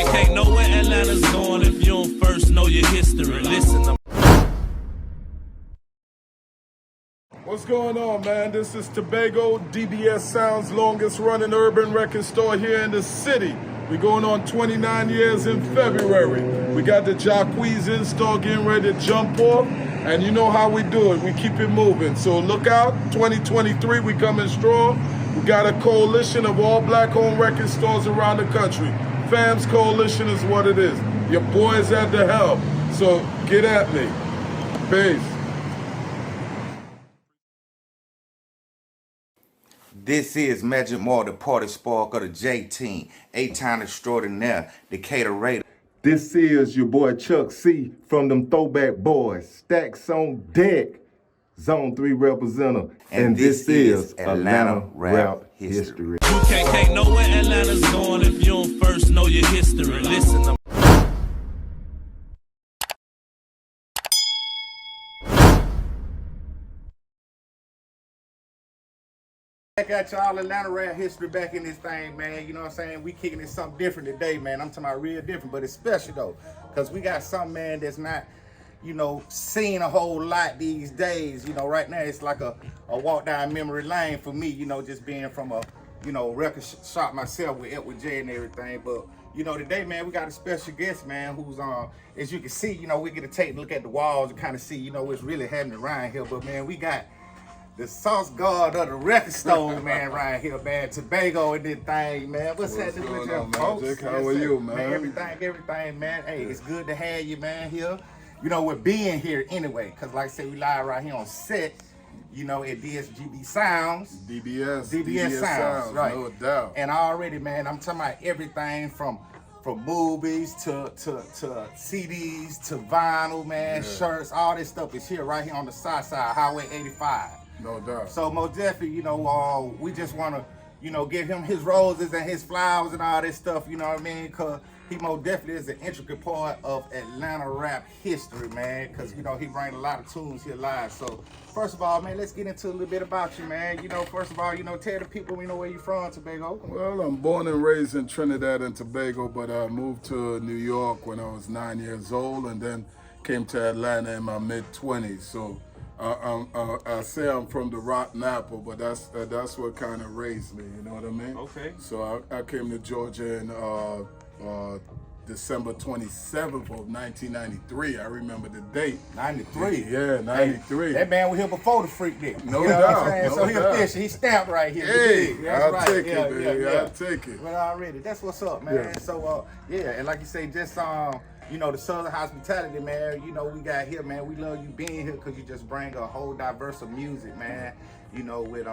Can't know where Atlanta's going if you don't first know your history. Listen, What's going on, man? This is Tobago, DBS Sounds longest running urban record store here in the city. We're going on 29 years in February. We got the Jacquees in-store getting ready to jump off. And you know how we do it. We keep it moving. So look out, 2023, we coming strong. We got a coalition of all black-owned record stores around the country. FAMS Coalition is what it is. Your boy's at the helm. So get at me. Peace. This is Magic Mall, the party spark of the J-Team, 8-time extraordinaire, the caterator. This is your boy Chuck C from them Throwback Boys, Stacks on Deck, Zone 3 representative. And this is Atlanta Rap History. you can't know where Atlanta's going if you don't first know your history. Listen, Back at y'all, Atlanta rap history back in this thing, man. You know what I'm saying? We kicking it something different today, man. I'm talking about real different, but it's special though. Cause we got something, man, that's not, you know, seen a whole lot these days. You know, right now it's like a walk down memory lane for me, you know, just being from a, you know, record shop myself with Edward J and everything. But, you know, today, man, we got a special guest, man, who's as you can see, you know, we get to take a look at the walls and kind of see, you know, what's really happening around here. But man, we got the sauce guard of the record store, man, right here, man. Tobago and this thing, man. What's happening with your folks? How are you, man? Everything, man. Hey, it's good to have you, man, here. You know, we're being here anyway, because like I said, we live right here on set, you know, at DBS Sounds. DBS Sounds, right. No doubt. And already, man, I'm talking about everything from movies to CDs to vinyl, man, shirts, all this stuff is here right here on the south side, Highway 85. No doubt. So most definitely, you know, we just want to, you know, give him his roses and his flowers and all this stuff, you know what I mean? Because he most definitely is an intricate part of Atlanta rap history, man. Because, you know, he brings a lot of tunes here live. So first of all, man, let's get into a little bit about you, man. You know, first of all, you know, tell the people, you know, where you from, Tobago. Well, I'm born and raised in Trinidad and Tobago, but I moved to New York when I was 9 years old and then came to Atlanta in my mid-20s. So I say I'm from the Rotten Apple, but that's what kind of raised me, you know what I mean? Okay. So I came to Georgia in December 27th of 1993. I remember the date. 93? Yeah, 93. Hey, that man was here before the freak did. No you know doubt. What I'm saying? No so he doubt. official. He stamped right here. Hey, I'll right. take it, baby. I'll take it. But already, that's what's up, man. Yeah. So, yeah, and like you say, just you know, the Southern hospitality, man, you know, we got here, man. We love you being here because you just bring a whole diverse of music, man. You know, with,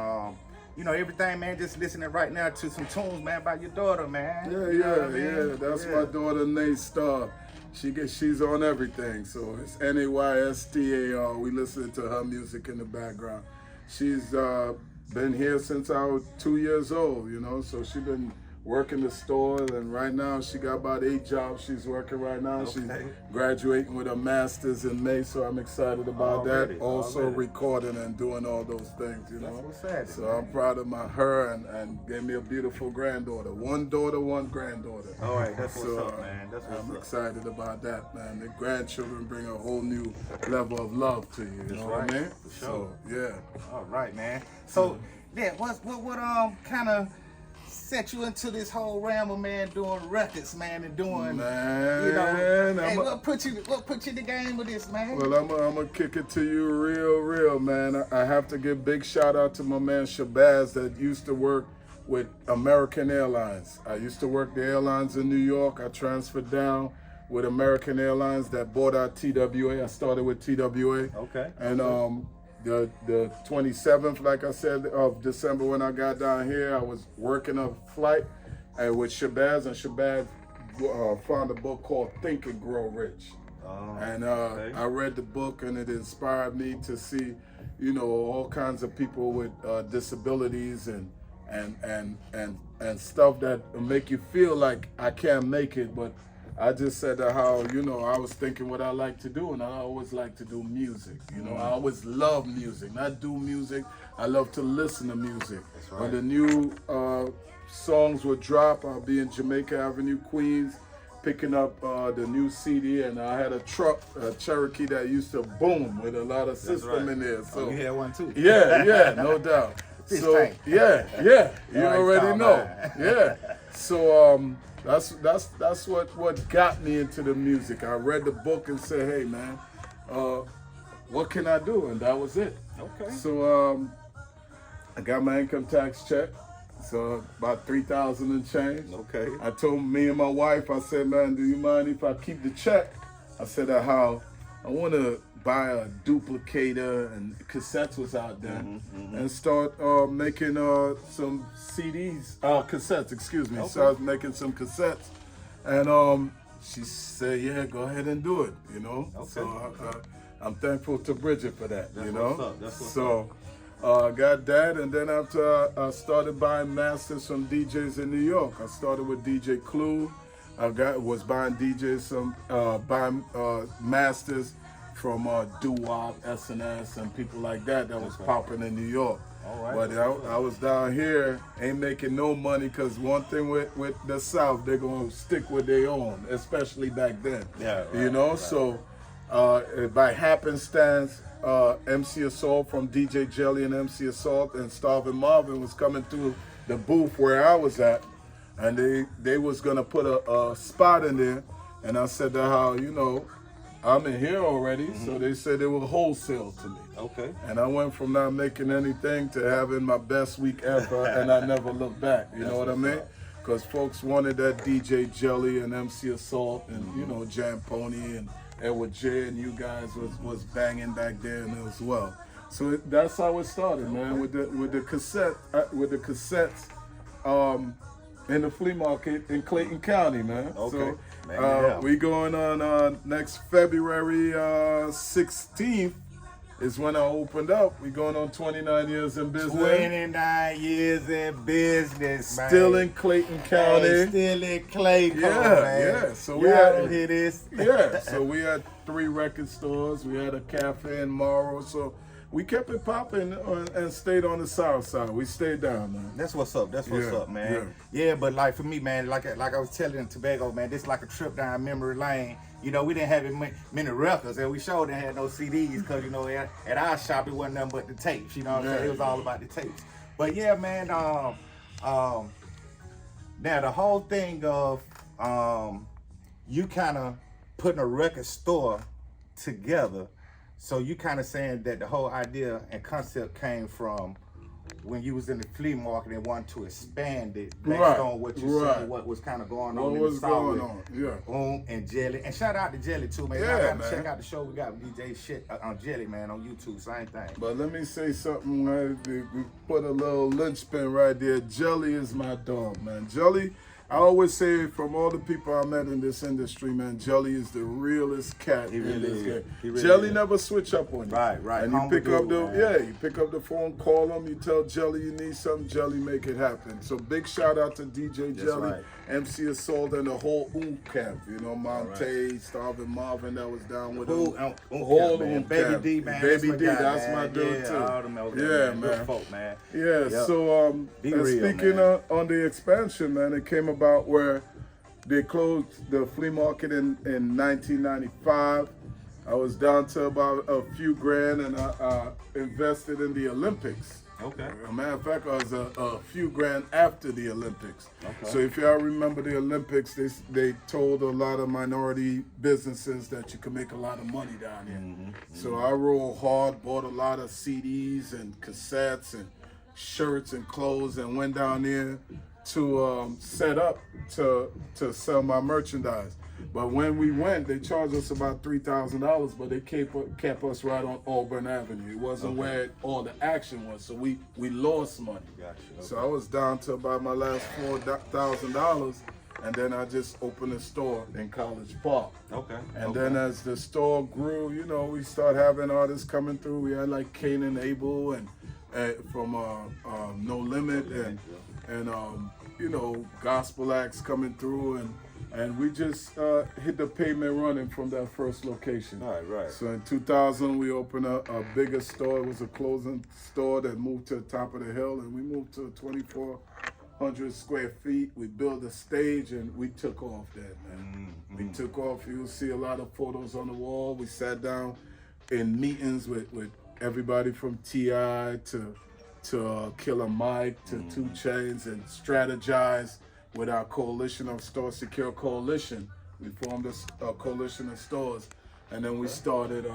you know, everything, man, just listening right now to some tunes, man, about your daughter, man. Yeah. That's my daughter, Nate Starr. She's on everything. So it's NAYSTAR. We listen to her music in the background. She's been here since I was 2 years old, you know, so she's been working the store, and right now she got about 8 jobs she's working right now. Okay. She's graduating with a master's in May, so I'm excited about that. Also recording and doing all those things, you know. That's what's happening, so man. I'm proud of her and gave me a beautiful granddaughter. One daughter, one granddaughter. All right, that's what's up, man. That's what's I'm up. excited about that, man. The grandchildren bring a whole new level of love to you, you know what I mean? For sure. So, yeah. All right, man. So, yeah, what kind of set you into this whole ramble, man, doing records, man, and doing, man, you know, hey, I'm what put you in the game with this, man? Well, I'm gonna kick it to you real, man. I have to give big shout out to my man Shabazz that used to work with American Airlines. I used to work the airlines in New York. I transferred down with American Airlines that bought out TWA. I started with TWA. Okay. And the 27th, like I said, of December when I got down here, I was working a flight with Shabazz, and Shabazz found a book called Think and Grow Rich. And I read the book, and it inspired me to see, you know, all kinds of people with disabilities and stuff that make you feel like I can't make it, but I just said how, you know, I was thinking what I like to do, and I always like to do music. You know, I always love music, not do music. I love to listen to music. That's right. When the new songs would drop, I'll be in Jamaica Avenue, Queens, picking up the new CD, and I had a truck, a Cherokee that used to boom with a lot of system in there. So you had one too. yeah, no doubt. Fish So tank. yeah, you Right, already know. mine. Yeah. So that's what got me into the music. I read the book and said, hey man, what can I do? And that was it. Okay. So I got my income tax check. So about 3,000 and change. Okay. I told me and my wife, I said, man, do you mind if I keep the check? I said how I want to buy a duplicator, and cassettes was out there, and start making some CDs, cassettes, excuse me. Okay. Started making some cassettes. And she said, yeah, go ahead and do it, you know. Okay. So I'm thankful to Bridget for that, That's you know. what's up. That's what's so got that, and then after I started buying masters from DJs in New York. I started with DJ Clue. I was buying buying masters from Doo-Wop, SNS, and people like that was popping in New York. All right. But I was down here, ain't making no money, because one thing with the South, they're going to stick with their own, especially back then. Yeah, right, you know, right. so by happenstance, MC Assault from DJ Jelly and MC Assault and Starvin' Marvin was coming through the booth where I was at, and they was gonna put a spot in there, and I said that how, you know, I'm in here already, so they said they will wholesale to me. Okay. And I went from not making anything to having my best week ever, and I never looked back. You know what I mean? Because folks wanted that DJ Jelly and MC Assault and you know, Jam Pony and Edward J, and you guys was banging back then as well. So that's how it started, man. With the cassettes, in the flea market in Clayton County, man. Okay. So Man, yeah. we going on next February 16th is when I opened up. We going on 29 years in business. 29 years in business, man. Still in Clayton County. Hey, still in Clayton, Yeah, man. yeah. So we Y'all had hear this? yeah. So we had 3 record stores. We had a cafe in Morrow. So we kept it popping and stayed on the south side. We stayed down, man. That's what's up. That's what's Yeah, up, man. Yeah, but like for me, man, like I was telling in Tobago, man, this like a trip down memory lane. You know, we didn't have many records, and we sure didn't have no CDs, because, you know, at our shop, it wasn't nothing but the tapes. You know what I'm saying? It was all about the tapes. But yeah, man, now the whole thing of you kind of putting a record store together, so you kind of saying that the whole idea and concept came from when you was in the flea market and wanted to expand it based on what you said, what was kind of going on in the South. And Jelly. And shout out to Jelly too, man. Yeah, Y'all man. check out the show we got with DJ Shit on Jelly, man, on YouTube. Same thing. But let me say something, right? We put a little linchpin right there. Jelly is my dog, man. Jelly, I always say, from all the people I met in this industry, man, Jelly is the realest cat in this game. Jelly never switch up on you. Right. And you Humble pick up dude, you pick up the phone, call him, you tell Jelly you need something, Jelly make it happen. So big shout out to DJ Jelly, right. MC Assault, and the whole camp. You know, Monte, Starvin' Marvin that was down with him. Whole man. camp. Baby D, man. Baby D, guy, that's man. my dude yeah, too. All them over Yeah, there, man. Good folk, man. Yeah, Yep. so Be and real, speaking man. on the expansion, man, it came about where they closed the flea market in 1995. I was down to about a few grand, and I invested in the Olympics. Okay. As a matter of fact, I was a few grand after the Olympics. Okay. So if y'all remember the Olympics, they told a lot of minority businesses that you could make a lot of money down here. So I rolled hard, bought a lot of CDs and cassettes and shirts and clothes, and went down there to set up to sell my merchandise. But when we went, they charged us about $3,000, but they kept us right on Auburn Avenue. It wasn't where all the action was, so we lost money. Gotcha. Okay. So I was down to about my last $4,000, and then I just opened a store in College Park. Okay. And then as the store grew, you know, we started having artists coming through. We had like Cain and Abel and from No Limit and you know, gospel acts coming through, and we just hit the pavement running from that first location. Right. So in 2000, we opened a bigger store. It was a clothing store that moved to the top of the hill, and we moved to a 2,400 100 square feet. We built a stage and we took off that, man. We took off. You'll see a lot of photos on the wall. We sat down in meetings with everybody from T.I. to Killer Mike to 2 Chainz and strategized with our coalition of Store Secure Coalition. We formed a coalition of stores, and then we started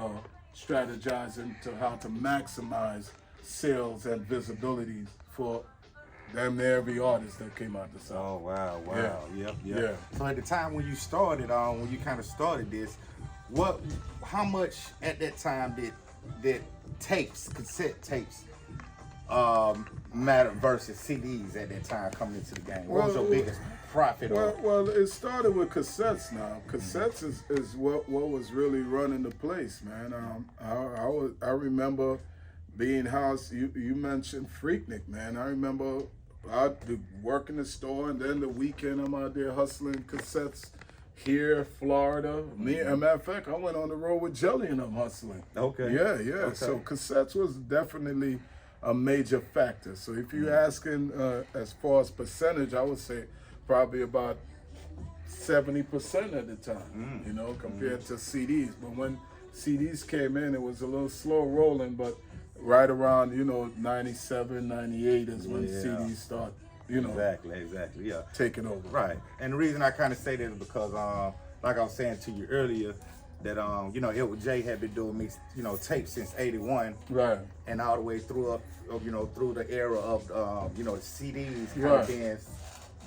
strategizing to how to maximize sales and visibility for damn near every artist that came out the South. Oh, wow. Yeah. Yep. So at the time when you started, when you kind of started this, how much at that time did cassette tapes, matter versus CDs at that time coming into the game? What was your biggest profit? Well, it started with cassettes. Now cassettes is what was really running the place, man. I remember being house. You mentioned Freaknik, man. I remember I'd work in the store, and then the weekend I'm out there hustling cassettes here, Florida. As a matter of fact, I went on the road with Jelly and I'm hustling. Okay. Yeah. Okay. So cassettes was definitely a major factor. So if you're asking as far as percentage, I would say probably about 70% at the time, compared to CDs. But when CDs came in, it was a little slow rolling, but right around, 97, 98 is when CDs start, Exactly, yeah. taking over. Right. And the reason I kind of say that is because, like I was saying to you earlier, that Edward J had been doing mixed, tapes since '81, Right. and all the way through through the era of the CDs kind Right. of being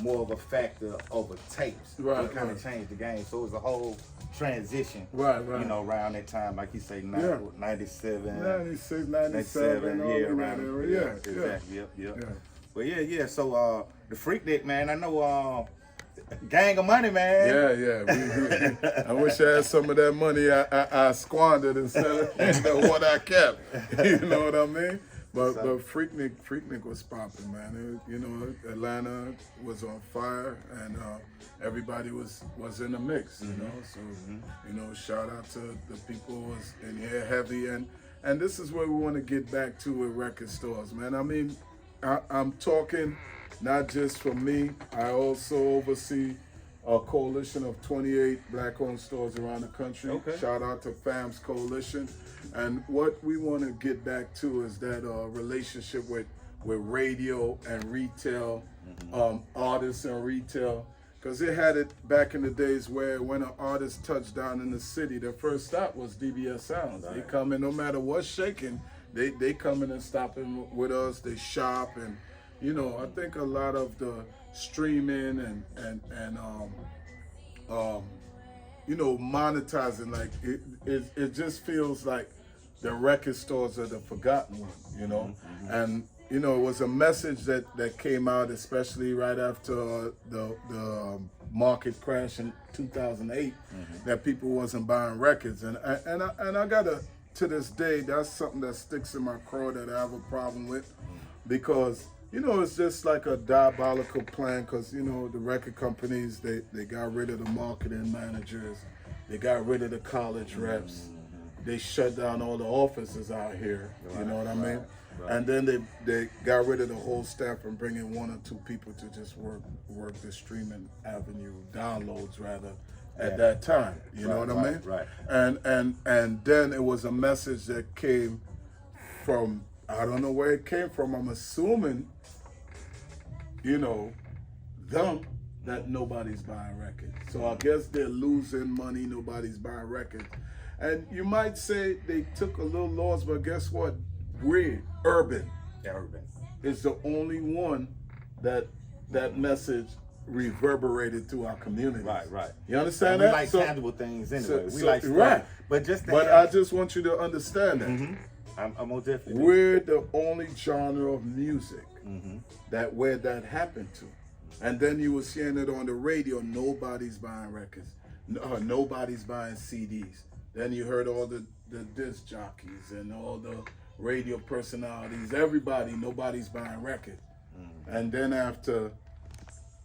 more of a factor over tapes. Right, It kind of right. changed the game, so it was a whole transition. Right. Around that time, like you say, 97, 96, 97, all in that era. Yeah. exactly. Yep. Yeah. Well, yeah. So the Freaknik, man, I know. Gang of money, man. Yeah. I wish I had some of that money I squandered instead of what I kept. You know what I mean? But Freaknik was popping, man. Atlanta was on fire, and everybody was in the mix. So shout out to the people who was in here heavy, and this is where we want to get back to with record stores, man. I mean, I'm talking not just for me. I also oversee a coalition of 28 black-owned stores around the country. Okay. Shout out to FAMS Coalition. And what we want to get back to is that relationship with radio and retail, artists and retail. Because they had it back in the days where when an artist touched down in the city, their first stop was DBS Sounds. Right. They come in, no matter what's shaking, they come in and stop in with us. They shop, and I think a lot of the streaming and monetizing, like it just feels like the record stores are the forgotten one, and it was a message that came out, especially right after the market crash in 2008, that people wasn't buying records, and I gotta, to this day, that's something that sticks in my craw that I have a problem with, because it's just like a diabolical plan, because the record companies, they got rid of the marketing managers, they got rid of the college reps, they shut down all the offices out here, you know what I mean? Right. And then they got rid of the whole staff and bring in 1 or 2 people to just work the streaming avenue, downloads rather, at that time, you know what I mean? Right. And then it was a message that came from, I don't know where it came from, I'm assuming, them, that nobody's buying records. So I guess they're losing money, nobody's buying records. And you might say they took a little loss, but guess what? We're urban. Is the only one that message reverberated through our community. Right. You understand we that? like tangible things anyway. We like stuff. Right. But I just want you to understand that. I'm most definitely. We're the only genre of music where that happened to. And then you were seeing it on the radio. Nobody's buying records. Nobody's buying CDs. Then you heard all the disc jockeys and all the radio personalities. Everybody, nobody's buying records. And then after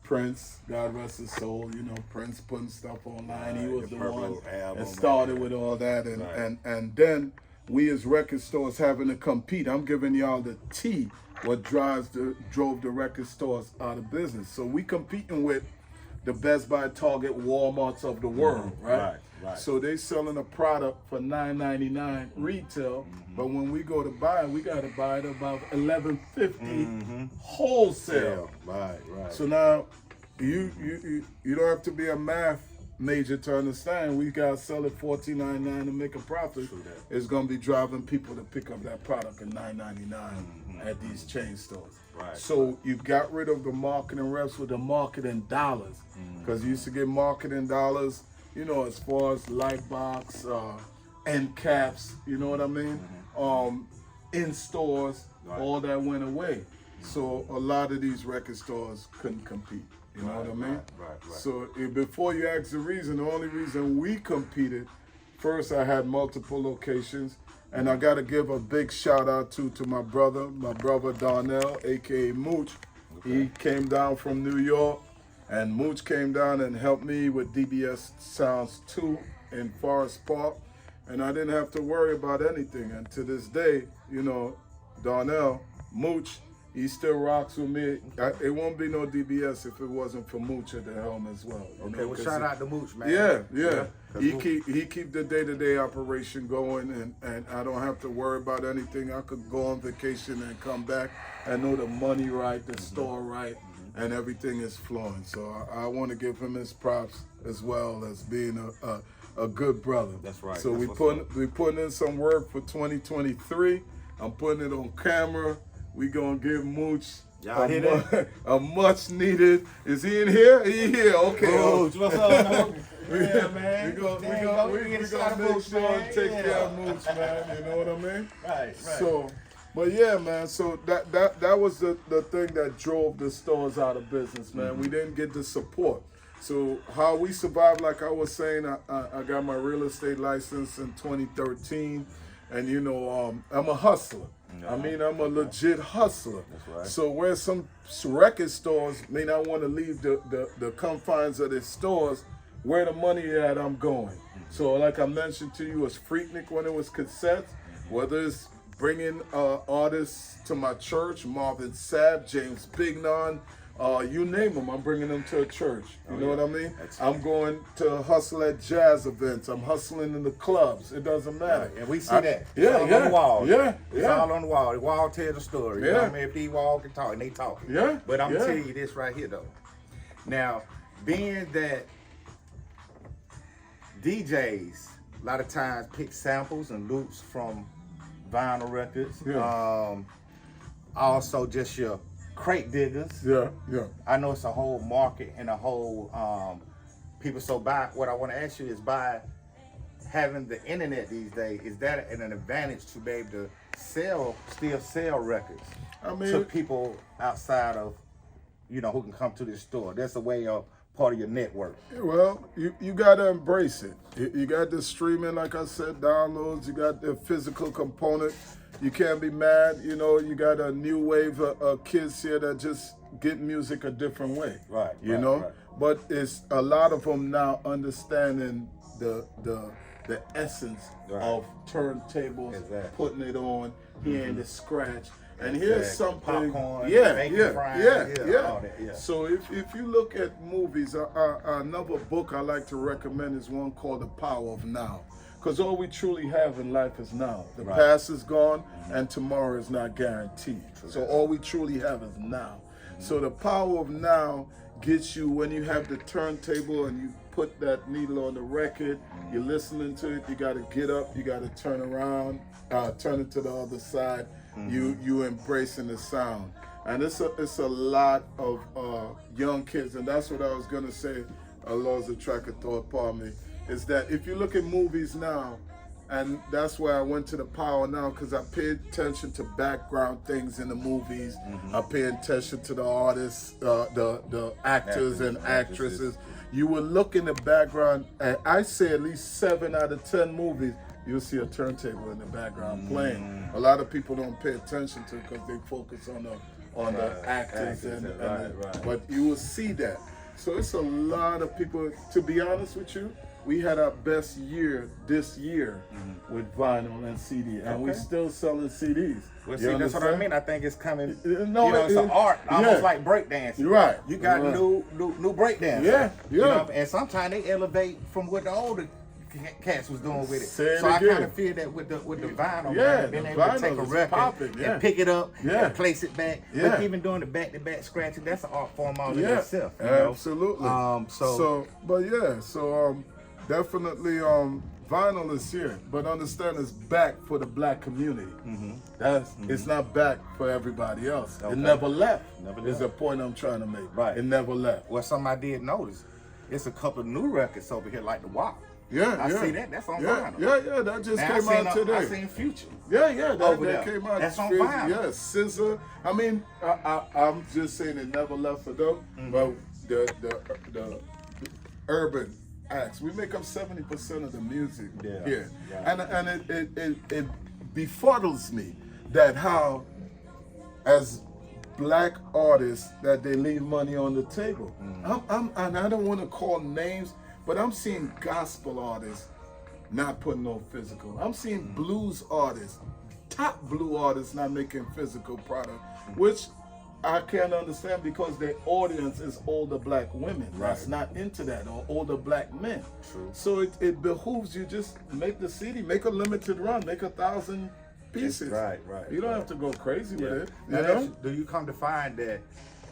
Prince, God rest his soul, Prince putting stuff online. He was the one that started with all that. And then we as record stores having to compete. I'm giving y'all the tea what drove the record stores out of business. So we competing with the Best Buy, Target, Walmarts of the world, right? Right. So they selling a product for $9.99 retail, but when we go to buy it, we got to buy it about $11.50 wholesale. Right. So now you don't have to be a math major to understand. We got to sell it $14.99 to make a profit. It's going to be driving people to pick up that product at $9.99 at these chain stores. Right. So you got rid of the marketing reps with the marketing dollars, because you used to get marketing dollars, you know, as far as Lightbox, end caps, you know what I mean? In stores, all that went away. So a lot of these record stores couldn't compete. You know what I mean? Right. So before you ask the reason, the only reason we competed, first I had multiple locations, and I got to give a big shout out to my brother Darnell, aka Mooch. He came down from New York, and Mooch came down and helped me with DBS Sounds 2 in Forest Park, and I didn't have to worry about anything. And to this day, you know, Darnell, Mooch, he still rocks with me. It won't be no DBS if it wasn't for Mooch at the helm as well. Okay, well, shout out to Mooch, man. Yeah. He keep the day-to-day operation going, and I don't have to worry about anything. I could go on vacation and come back and know the money right, the store right, and everything is flowing. So I want to give him his props as well as being a good brother. That's right. So we putting in some work for 2023. I'm putting it on camera. We gonna give Mooch a much needed. Is he in here? He here. Okay. Mooch, what's up, man? Yeah, man. We gonna make sure and take care of Mooch, man. You know what I mean? Right. So, but yeah, man. So that was the thing that drove the stores out of business, man. We didn't get the support. So how we survived, like I was saying, I got my real estate license in 2013, and you know, I'm a hustler. I mean, I'm a legit hustler. That's right. So where some record stores may not want to leave the confines of their stores, where the money at, I'm going. So like I mentioned to you, it's Freaknik when it was cassettes, whether it's bringing artists to my church, Marvin Sapp, James Bignon, you name them, I'm bringing them to a church. You know what I mean? I'm going to hustle at jazz events. I'm hustling in the clubs. It doesn't matter. And we see that. It's all on the wall. It's Yeah. all on the wall. The wall tells the story. You know what I mean? If these walls can talk, and they talking. Yeah. But I'm telling you this right here, though. Now, being that DJs a lot of times pick samples and loops from vinyl records. Also just your crate diggers. I know it's a whole market and a whole people. So by what I want to ask you is, by having the internet these days, is that an advantage to be able to still sell records to people outside of, you know, who can come to this store? That's a way of part of your network. Well, you got to embrace it. You got the streaming, like I said, downloads. You got the physical component. You can't be mad. You know, you got a new wave of kids here that just get music a different way. You know, but it's a lot of them now understanding the essence of turntables, putting it on, hearing the scratch. And here's something, popcorn, So if you look at movies, another book I like to recommend is one called The Power of Now. Because all we truly have in life is now. The past is gone, and tomorrow is not guaranteed. So all we truly have is now. So the power of now gets you when you have the turntable and you put that needle on the record, you're listening to it, you got to get up, you got to turn around, turn it to the other side. You embracing the sound. And it's a lot of young kids, and that's what I was gonna say, laws of track of thought, pardon me, is that if you look at movies now, and that's why I went to the power now, because I paid attention to background things in the movies. I pay attention to the artists, the actors and actresses. You will look in the background, and I say at least 7 out of 10 movies, you'll see a turntable in the background playing. A lot of people don't pay attention to it because they focus on the actors, but you will see that. So it's a lot of people. To be honest with you, we had our best year this year with vinyl and CD, and we still selling CDs. Well, see, that's what I mean. I think it's coming. No, it's an art, almost like breakdancing. You're right. You got new breakdancing. Yeah, You know, and sometimes they elevate from what the older cats was doing with it. Say it so again. I kind of feel that with the vinyl, Yeah, man, being the able to vinyl take a is record popping, and pick it up and place it back. Yeah. But even doing the back-to-back scratching, that's an art form all in itself. You absolutely. know? So definitely vinyl is here, but understand it's back for the black community. It's not back for everybody else. It never left. Is the point I'm trying to make. Right. It never left. Well, something I did notice, it's a couple of new records over here, like the WAP. I see that. That's on vinyl. Yeah. That just came out today. I seen Future. Yeah. Over That there. came out. That's on vinyl. Yeah, Scissor. I mean, I'm just saying it never left for them. But the urban acts, we make up 70% of the music here, and it befuddles me that how, as black artists, that they leave money on the table. And I don't want to call names, but I'm seeing gospel artists not putting no physical. I'm seeing blues artists, top blue artists, not making physical product, which I can't understand because their audience is older black women that's not into that, or older black men. True. So it behooves you just make the CD, make a limited run, make 1,000 pieces. Right. You don't have to go crazy with it. Now, You know? do you come to find that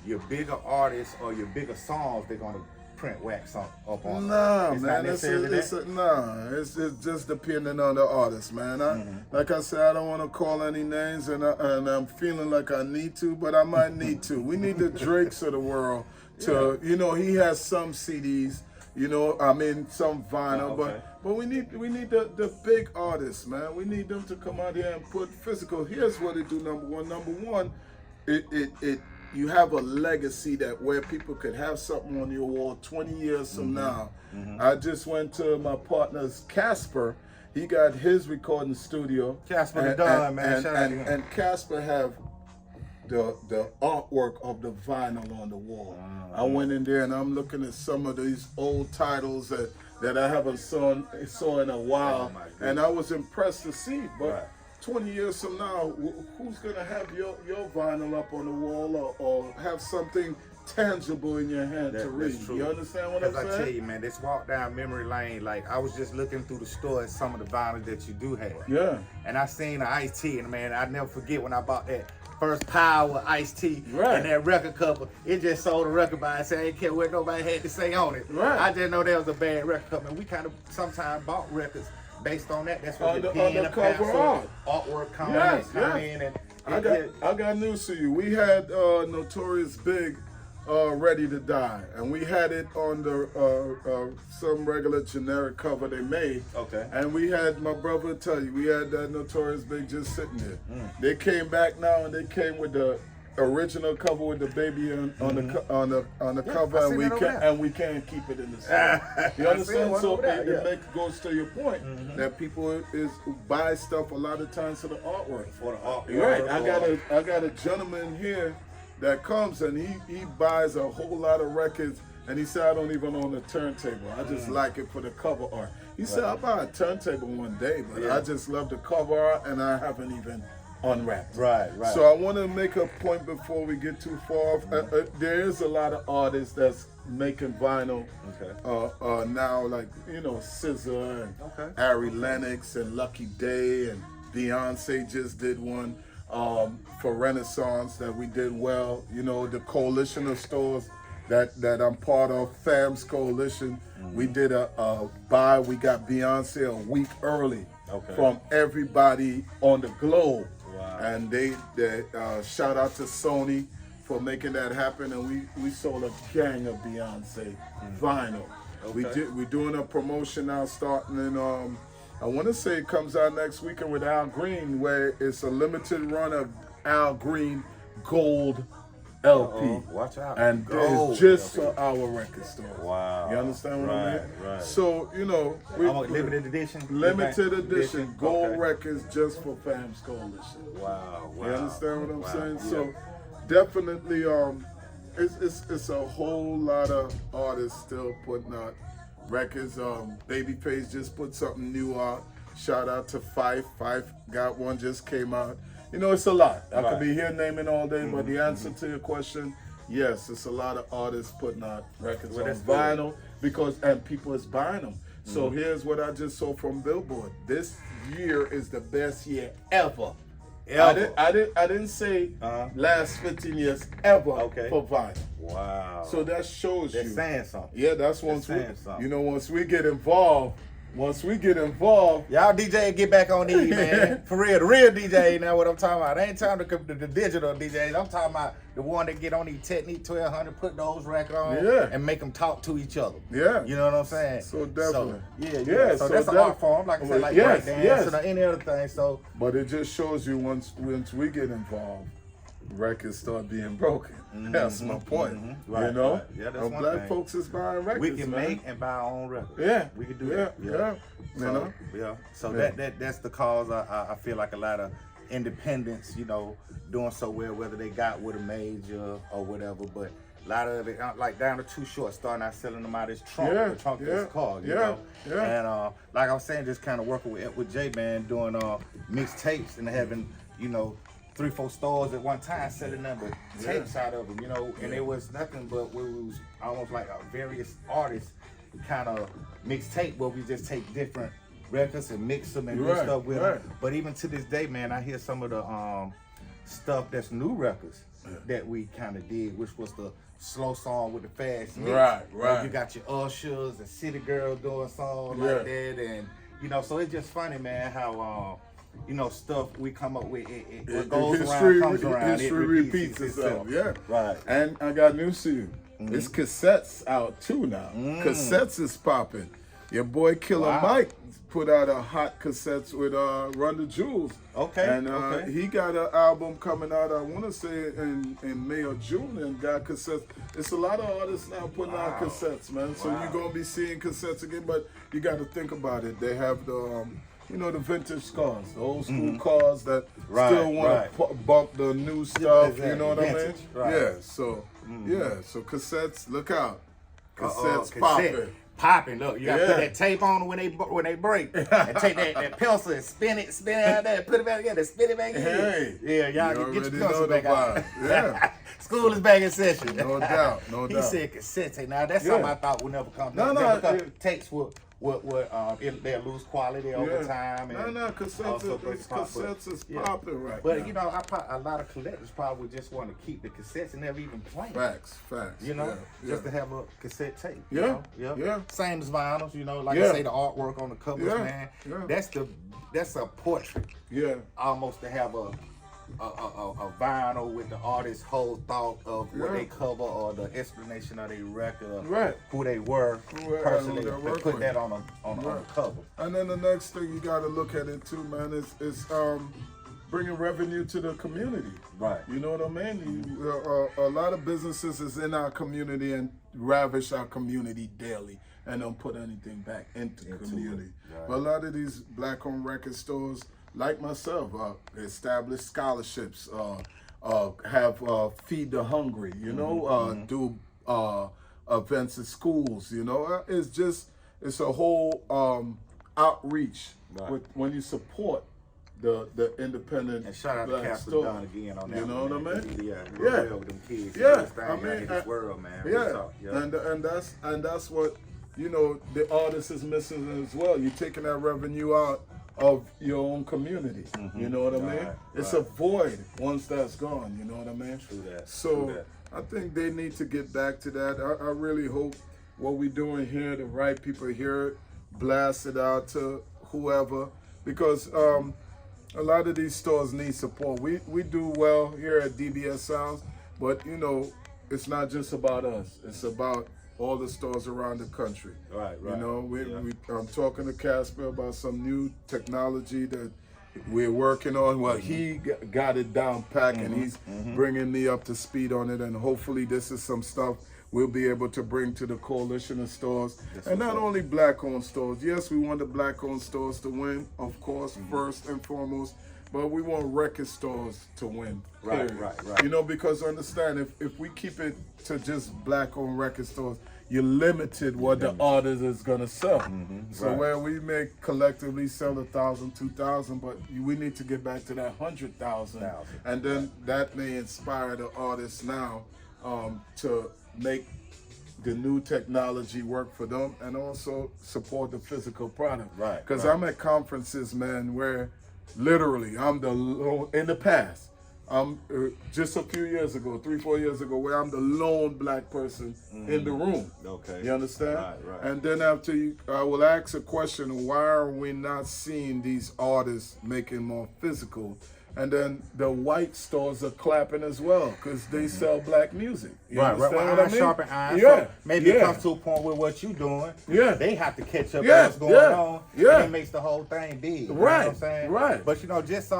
your bigger artists or your bigger songs, they're gonna print wax up on? Nah, It's man, not necessarily it's just depending on the artist, man. Like I said, I don't want to call any names, and I'm feeling like I need to, but I might need to. We need the Drakes of the world to, he has some CDs, some vinyl, but we need the big artists, man. We need them to come out here and put physical. Here's what it do. Number one, it you have a legacy that where people could have something on your wall 20 years from now. I just went to my partner's Casper. He got his recording studio. Casper the Don, man. Shout out to him. And Casper have the artwork of the vinyl on the wall. I went in there and I'm looking at some of these old titles that I haven't saw in a while, and I was impressed to see. But 20 years from now, who's gonna have your vinyl up on the wall or have something tangible in your hand to read? True. You understand what I'm saying? I tell you, man, this walk down memory lane, like I was just looking through the store at some of the vinyl that you do have. Yeah. And I seen the Ice-T, and man, I never forget when I bought that first Power Ice-T Right. and that record cover. It just sold a record by itself. I didn't care what nobody had to say on it. Right. I just know that was a bad record cover. And we kind of sometimes bought records based on that. That's what On the the pen and cover pencil, art. artwork come Yes, in. And I got news to you. We had Notorious Big Ready to Die, and we had it on the some regular generic cover they made. Okay. And we had, my brother tell you, we had that Notorious Big just sitting there. They came back now and they came with the original cover with the baby on the cover, and we can't keep it in the store. You understand? So it goes to your point that people buy stuff a lot of times for the artwork. For the artwork. Right. I got a gentleman here that comes and he buys a whole lot of records, and he said, I don't even own a turntable. I just like it for the cover art. He said, I'll buy a turntable one day, but I just love the cover art, and I haven't even unwrapped. Right. So I want to make a point before we get too far off. There is a lot of artists that's making vinyl now, like SZA and Ari Lennox and Lucky Day, and Beyonce just did one for Renaissance that we did well. The coalition of stores that I'm part of, FAMS Coalition, we did we got Beyonce a week early from everybody on the globe. Wow. And they shout out to Sony for making that happen, and we sold a gang of Beyonce vinyl. We're doing a promotion now starting in I want to say it comes out next weekend with Al Green, where it's a limited run of Al Green Gold LP. Watch out. And it's just for our record store. Wow. You understand what I mean? Right. So, we limited edition? Limited edition gold records just for FAMS Coalition. Wow. You understand what I'm saying? So definitely it's a whole lot of artists still putting out records. Babyface just put something new out. Shout out to Fife. Fife got one, just came out. You know, it's a lot. I could be here naming all day, but the answer to your question, yes, it's a lot of artists putting out records on vinyl and people is buying them. So here's what I just saw from Billboard. This year is the best year ever. I didn't say last 15 years ever for vinyl. Wow. So that shows They're saying something. Yeah, that's once we get involved. Once we get involved, y'all DJ get back on these, man. For real, the real DJ. Now what I'm talking about, I ain't talking to the digital DJs. I'm talking about the one that get on these Technique 1200, put those records on, and make them talk to each other. Yeah, you know what I'm saying. So definitely, So that's an art form, like I said, like breakdance or any other thing. So, but it just shows you once we get involved, records start being broken. That's my point. Right, you know, right. Yeah, that's one black thing. folks is buying records. We can make and buy our own records. Yeah, we can do that. Yeah. You know. So that's the cause. I feel like a lot of independents, you know, doing so well, whether they got with a major or whatever, but a lot of it, like down to Too Short, starting out selling them out as trunk, as car, you know. And like I was saying, just kind of working with J-Man, doing mixtapes and having, you know, 3-4 stores at one time selling number tapes out of them, you know, and it was nothing but we was almost like a various artists kind of mixtape where we just take different records and mix them and do stuff with them. But even to this day, man, I hear some of the stuff that's new records that we kind of did, which was the slow song with the fast mix. Right. You got your Ushers and City Girls doing songs like that, and you know, so it's just funny, man, how you know, stuff we come up with, it goes around, comes around. History repeats itself. Yeah. Right. And I got news to you. It's cassettes out too now. Cassettes is popping. Your boy Killer Mike put out a hot cassettes with Run the Jewels. And he got an album coming out, I want to say in May or June, and got cassettes. It's a lot of artists now putting out cassettes, man. So you're going to be seeing cassettes again, but you got to think about it. They have the you know, the vintage cars, the old school cars that still want to bump the new stuff, you know what I mean? Yeah, so so cassettes, look out. Cassettes popping. Look, you gotta put that tape on when they break, and take that pencil and spin it out there, put it back together, spin it back in. Hey, y'all can get your pencil back out. Yeah. School is back in session. No doubt. He said cassettes. Now that's something I thought would never come. No, tapes will. They'll lose quality over time. And cassettes is popping right but now. You know, a lot of collectors probably just want to keep the cassettes and never even play. Facts. You know, just to have a cassette tape. Yeah. Same as vinyls. You know, like I say, the artwork on the covers, man. That's a portrait. Yeah. Almost to have a vinyl with the artist's whole thought of what they cover or the explanation of their record or who they were personally, to put that on a cover. And then the next thing you got to look at it too, man, is bringing revenue to the community. Right. You know what I mean? A lot of businesses is in our community and ravish our community daily and don't put anything back into the community. But a lot of these black-owned record stores, like myself, establish scholarships, have feed the hungry, you know, do events at schools, you know. It's a whole outreach when you support the independent. And shout out to Castle Don again on that. You know what I mean? Yeah. With them kids. I mean, in this world, man. And that's what, you know, the artist is missing as well. You're taking that revenue out of your own community, you know what I mean? It's a void once that's gone, you know what I mean? True that. So I think they need to get back to that. I really hope what we're doing here, the right people hear it, blast it out to whoever, because a lot of these stores need support. We do well here at DBS Sounds, but you know, it's not just about us. It's about all the stores around the country. Right. You know, I'm talking to Casper about some new technology that we're working on. Well, he got it down packed, and he's bringing me up to speed on it. And hopefully this is some stuff we'll be able to bring to the coalition of stores. And not only black-owned stores. Yes, we want the black-owned stores to win, of course, first and foremost. but we want record stores to win. Right, period. right. You know, because understand, if we keep it to just black-owned record stores, you're limited what the artist is gonna sell. So where we may collectively sell 1,000, 2,000, but we need to get back to that 100,000, and then that may inspire the artists now to make the new technology work for them, and also support the physical product. Right. Because I'm at conferences, man, where literally I'm in the past. Just a few years ago, 3-4 years ago, where I'm the lone black person in the room. Okay. You understand? Right. And then after I will ask a question, why are we not seeing these artists making more physical? And then the white stores are clapping as well, because they sell black music. You understand what I mean? Sharpen iron. Yeah. So maybe it comes to a point with what you doing. Yeah. They have to catch up Yeah. with what's going on. Yeah. And it makes the whole thing big. You know Right. what I'm saying? Right. But you know, just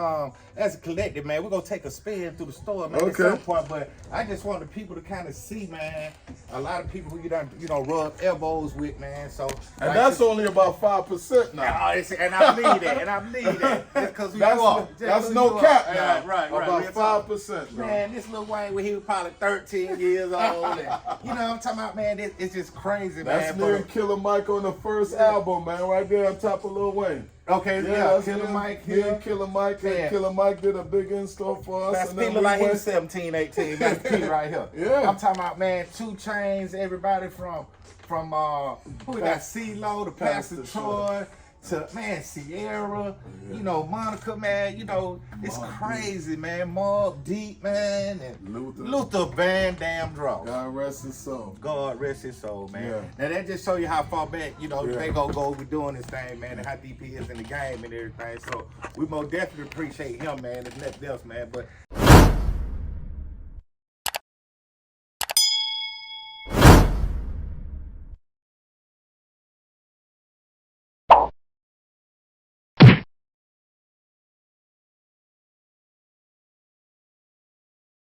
as a collective, man, we're gonna take a spin through the store, man, Okay. at some point. But I just want the people to kind of see, man, a lot of people who you done, rub elbows with, man. So And that's only about 5% now. and I believe that, and I believe that. Just because we are. That's no cap now. Right. About Real talk. 5%, bro. Man, this little Wayne when he was probably 13 years old. And, you know what I'm talking about, man? It's just crazy, That's man. me and Killer Mike on the first album, man, right there on top of Lil Wayne. Okay, that's Killer me, Mike me here. and Killer Mike. Yeah. And Killer Mike did a big install for us. That's and then people we like he went- was 17, 18. That's the key right here. Yeah. I'm talking about, man, 2 Chainz, everybody from who we got, CeeLo, the Pastor Troy, to, man, Sierra, Monica, man, it's crazy, man. Mobb Deep, man, and Luther Van Dam Draw. God rest his soul. God rest his soul, man. Yeah. Now that just show you how far back, they go we doing this thing, man, and how deep he is in the game and everything. So we most definitely appreciate him, man, if nothing else, man. But